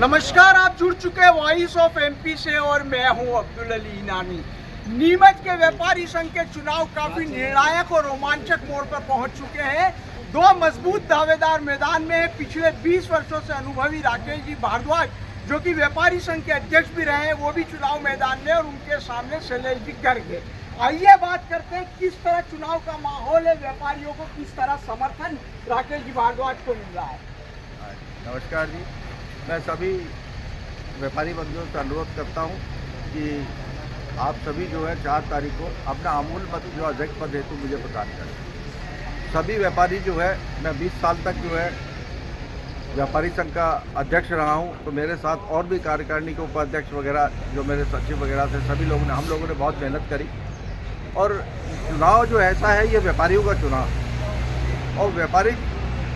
नमस्कार, आप जुड़ चुके हैं वॉइस ऑफ एमपी से और मैं हूं अब्दुल अली इनामी। नीमच के व्यापारी संघ के चुनाव काफी निर्णायक और रोमांचक मोड़ पर पहुंच चुके हैं। दो मजबूत दावेदार मैदान में हैं। पिछले 20 वर्षों से अनुभवी राकेश जी भारद्वाज, जो कि व्यापारी संघ के अध्यक्ष भी रहे हैं, वो भी चुनाव मैदान में और उनके सामने शैलेश जी गर्ग है। आइए बात करते हैं किस तरह चुनाव का माहौल है, व्यापारियों को किस तरह समर्थन राकेश जी भारद्वाज को मिल रहा है। नमस्कार जी, मैं सभी व्यापारी बंधुओं से अनुरोध करता हूं कि आप सभी जो है 4 तारीख को अपना अमूल मत जो अध्यक्ष पद हेतु मुझे प्रदान करें। सभी व्यापारी जो है, मैं 20 साल तक जो है व्यापारी संघ का अध्यक्ष रहा हूं, तो मेरे साथ और भी कार्यकारिणी के उपाध्यक्ष वगैरह जो मेरे सचिव वगैरह थे, सभी लोगों ने हम लोगों ने बहुत मेहनत करी। और चुनाव जो ऐसा है, ये व्यापारियों का चुनाव, और व्यापारी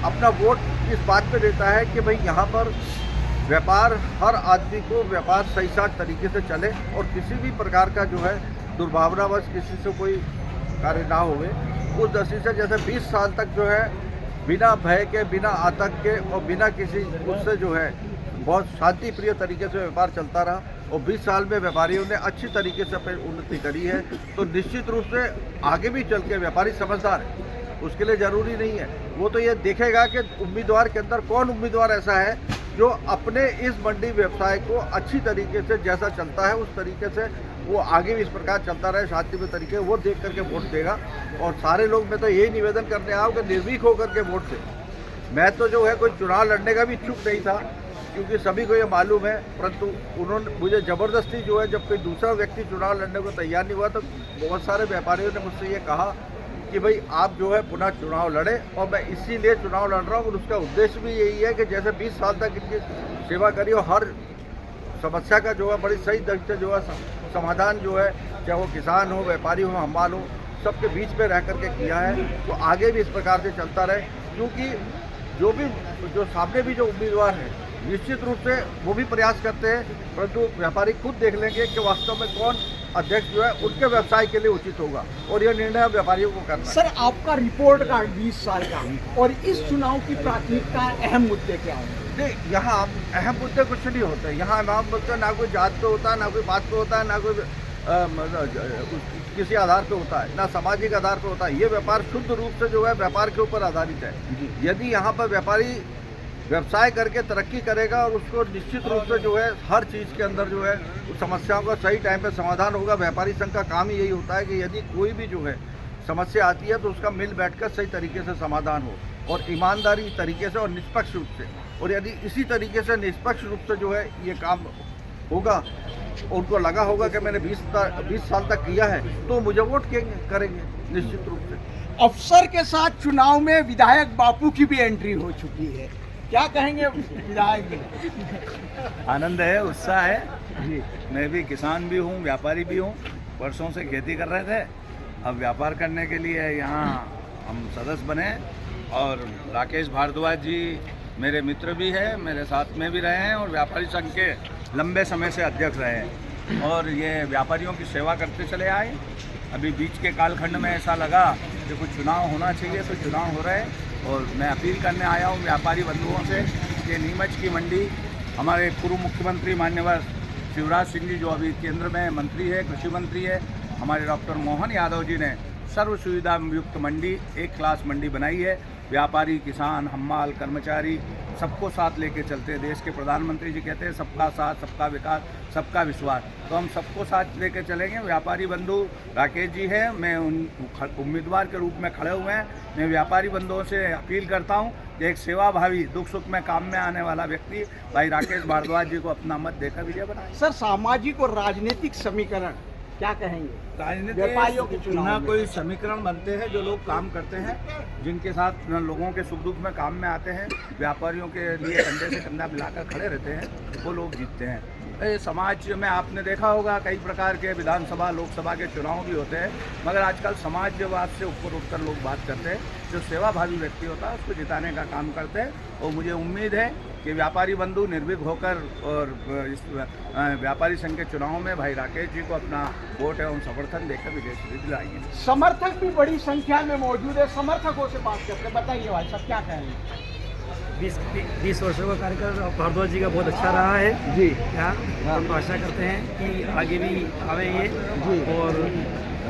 अपना वोट इस बात पे देता है कि भाई यहाँ पर व्यापार, हर आदमी को व्यापार सही साथ तरीके से चले और किसी भी प्रकार का जो है दुर्भावनावश किसी से कोई कार्य ना होवे। उस दृष्टि से जैसे 20 साल तक जो है बिना भय के, बिना आतंक के और बिना किसी उससे जो है बहुत शांति प्रिय तरीके से व्यापार चलता रहा, और 20 साल में व्यापारियों ने अच्छी तरीके से अपनी उन्नति करी है। तो निश्चित रूप से आगे भी चल के व्यापारी समझदार है, उसके लिए ज़रूरी नहीं है, वो तो ये देखेगा कि उम्मीदवार के अंदर कौन उम्मीदवार ऐसा है जो अपने इस मंडी व्यवसाय को अच्छी तरीके से जैसा चलता है उस तरीके से वो आगे भी इस प्रकार चलता रहे शांतिपूर्ण तरीके, वो देख करके वोट देगा। और सारे लोग, मैं तो यही निवेदन करने आऊँ कि निर्भीक होकर के वोट दें। मैं तो जो है कोई चुनाव लड़ने का भी इच्छुक नहीं था, क्योंकि सभी को ये मालूम है, परंतु उन्होंने मुझे ज़बरदस्ती जो है, जब कोई दूसरा व्यक्ति चुनाव लड़ने को तैयार नहीं हुआ तो बहुत सारे व्यापारियों ने मुझसे ये कहा कि भाई आप जो है पुनः चुनाव लड़े, और मैं इसीलिए चुनाव लड़ रहा हूँ। और उसका उद्देश्य भी यही है कि जैसे 20 साल तक इनकी सेवा करी और हर समस्या का जो है बड़ी सही ढंग से जो है समाधान जो है, चाहे वो किसान हो, व्यापारी हो, हमाल हो, सबके बीच में रह करके किया है, तो आगे भी इस प्रकार से चलता रहे। क्योंकि जो सामने भी जो उम्मीदवार हैं, निश्चित रूप से वो भी प्रयास करते हैं, परंतु व्यापारी खुद देख लेंगे कि वास्तव में कौन अध्यक्ष जो है उनके व्यवसाय के लिए उचित होगा, और यह निर्णय व्यापारियों को करना है। सर, आपका रिपोर्ट कार्ड 20 साल का, और इस चुनाव की प्राथमिकता अहम मुद्दे क्या है? नहीं, यहाँ अहम मुद्दे कुछ नहीं होते। यहाँ नाम मुद्दा ना कोई जात पे होता है, ना कोई बात पे होता है, ना कोई किसी आधार पे होता है, ना सामाजिक आधार पे होता है। ये व्यापार शुद्ध रूप से जो है व्यापार के ऊपर आधारित है। यदि यहाँ पर व्यापारी व्यवसाय करके तरक्की करेगा और उसको निश्चित रूप से जो है हर चीज़ के अंदर जो है उस समस्याओं का सही टाइम पे समाधान होगा। व्यापारी संघ का काम ही यही होता है कि यदि कोई भी जो है समस्या आती है तो उसका मिल बैठकर सही तरीके से समाधान हो, और ईमानदारी तरीके से और निष्पक्ष रूप से। और यदि इसी तरीके से निष्पक्ष रूप से जो है ये काम होगा, उनको लगा होगा कि मैंने 20 साल तक किया है, तो मुझे वोट करेंगे निश्चित रूप से। अफसर के साथ चुनाव में विधायक बापू की भी एंट्री हो चुकी है, क्या कहेंगे विधायक? आनंद है, उत्साह है जी। मैं भी किसान भी हूँ, व्यापारी भी हूँ। वर्षों से खेती कर रहे थे, अब व्यापार करने के लिए यहाँ हम सदस्य बने, और राकेश भारद्वाज जी मेरे मित्र भी हैं, मेरे साथ में भी रहे हैं, और व्यापारी संघ के लंबे समय से अध्यक्ष रहे हैं, और ये व्यापारियों की सेवा करते चले आए। अभी बीच के कालखंड में ऐसा लगा कि कुछ चुनाव होना चाहिए, तो चुनाव हो रहे हैं। और मैं अपील करने आया हूँ व्यापारी बंधुओं से कि नीमच की मंडी, हमारे पूर्व मुख्यमंत्री माननीय शिवराज सिंह जी, जो अभी केंद्र में मंत्री है, कृषि मंत्री है, हमारे डॉक्टर मोहन यादव जी ने सर्व सुविधा युक्त मंडी, एक क्लास मंडी बनाई है। व्यापारी, किसान, हम्माल, कर्मचारी सबको साथ लेके चलते हैं। देश के प्रधानमंत्री जी कहते हैं सबका साथ, सबका विकास, सबका विश्वास, तो हम सबको साथ लेके चलेंगे। व्यापारी बंधु राकेश जी हैं, मैं उन उम्मीदवार के रूप में खड़े हुए हैं। मैं व्यापारी बंधुओं से अपील करता हूं कि एक सेवाभावी, दुख सुख में काम में आने वाला व्यक्ति भाई राकेश भारद्वाज जी को अपना मत देकर विजय बनाए। सर, सामाजिक और राजनीतिक समीकरण क्या कहेंगे? व्यापारियों के चुनाव ना में कोई समीकरण बनते हैं, जो लोग काम करते हैं, जिनके साथ लोगों के सुख दुख में काम में आते हैं, व्यापारियों के लिए कंधे से कंधा मिलाकर खड़े रहते हैं, वो लोग जीतते हैं। ये समाज में आपने देखा होगा कई प्रकार के विधानसभा, लोकसभा के चुनाव भी होते हैं, मगर आजकल समाजवाद से ऊपर उठकर लोग बात करते हैं। जो सेवाभावी व्यक्ति होता है उसको जिताने का काम करते हैं, और मुझे उम्मीद है कि व्यापारी बंधु निर्भीक होकर और इस व्यापारी संघ के चुनाव में भाई राकेश जी को अपना वोट एवं समर्थन देकर विजय दिलाएंगे। समर्थक भी बड़ी संख्या में मौजूद है, समर्थकों से बात करते, बताइए भाई साहब क्या कहेंगे? 20 वर्षों का कार्यकाल भारद्वाज जी का बहुत अच्छा रहा है जी यहाँ। हम तो आशा करते हैं कि आगे भी आवे ये जी। और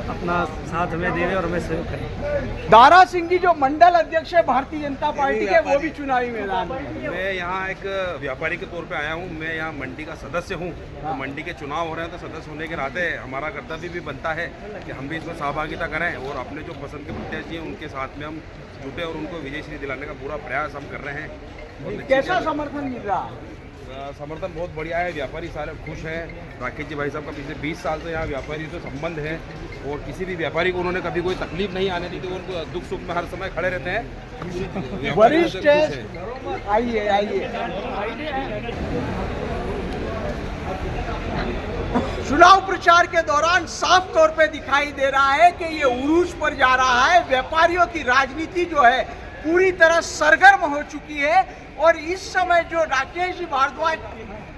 अपना साथ हमें देवे और हमें सहयोग करें। दारा सिंह जी जो मंडल अध्यक्ष है भारतीय जनता पार्टी के, वो भी चुनावी मैदान में। मैं यहाँ एक व्यापारी के तौर पे आया हूँ। मैं यहाँ मंडी का सदस्य हूँ। तो मंडी के चुनाव हो रहे हैं, तो सदस्य होने के नाते हमारा कर्तव्य भी बनता है कि हम भी इसमें सहभागिता करें और अपने जो पसंद के प्रत्याशी हैं उनके साथ में हम जुटे और उनको विजयश्री दिलाने का पूरा प्रयास हम कर रहे हैं। कैसा समर्थन मिल रहा है? समर्थन बहुत बढ़िया है, व्यापारी सारे खुश हैं। राकेश जी भाई साहब का पिछले 20 साल से यहाँ व्यापारी से संबंध है और किसी भी व्यापारी को उन्होंने कभी कोई तकलीफ नहीं आने दी, तो उनको दुख सुख में हर समय खड़े रहते हैं। वरिष्ठ आइए आइए। चुनाव प्रचार के दौरान साफ तौर पे दिखाई दे रहा है कि ये उरूज पर जा रहा है। व्यापारियों की राजनीति जो है पूरी तरह सरगर्म हो चुकी है और इस समय जो राकेश जी भारद्वाज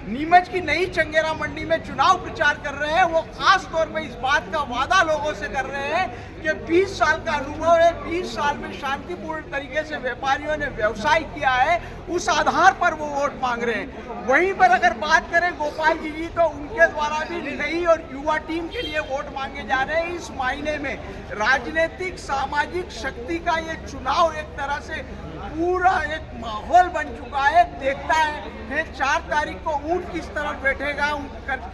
नीमच की नई चंगेरा मंडी में चुनाव प्रचार कर रहे हैं, वो खास तौर पे इस बात का वादा लोगों से कर रहे हैं कि 20 साल का अनुभव है, 20 साल में शांतिपूर्ण तरीके से व्यापारियों ने व्यवसाय किया है, उस आधार पर वो वोट मांग रहे हैं। वहीं पर अगर बात करें गोपाल जी तो उनके द्वारा भी नई और युवा टीम के लिए वोट मांगे जा रहे हैं। इस मायने में राजनीतिक सामाजिक शक्ति का ये चुनाव एक तरह से पूरा एक माहौल बन चुका है। देखता है 4 तारीख को ऊंट किस तरफ बैठेगा,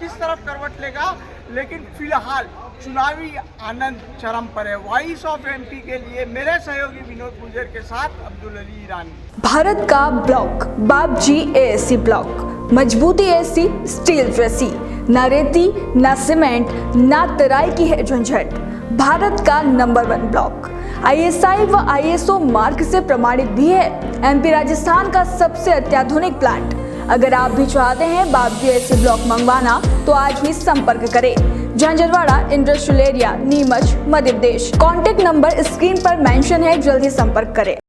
किस तरफ करवट लेगा, लेकिन फिलहाल चुनावी आनंद चरम पर है। वॉइस ऑफ एमपी के लिए मेरे सहयोगी विनोद गुजर के साथ अब्दुल अली ईरानी। भारत का ब्लॉक बाबजी एएससी ब्लॉक, मजबूती ऐसी स्टील जैसी, न रेती न सीमेंट न तराई की है झंझट। भारत का नंबर 1 ब्लॉक ISI व ISO मार्क से प्रमाणित भी है। MP राजस्थान का सबसे अत्याधुनिक प्लांट। अगर आप भी चाहते हैं बाबजी एएससी ब्लॉक मंगवाना तो आज ही संपर्क करें। Jhanjharwada industrial area, Neemuch, Madhya Pradesh. Contact number screen पर मेंशन है, जल्दी संपर्क करें।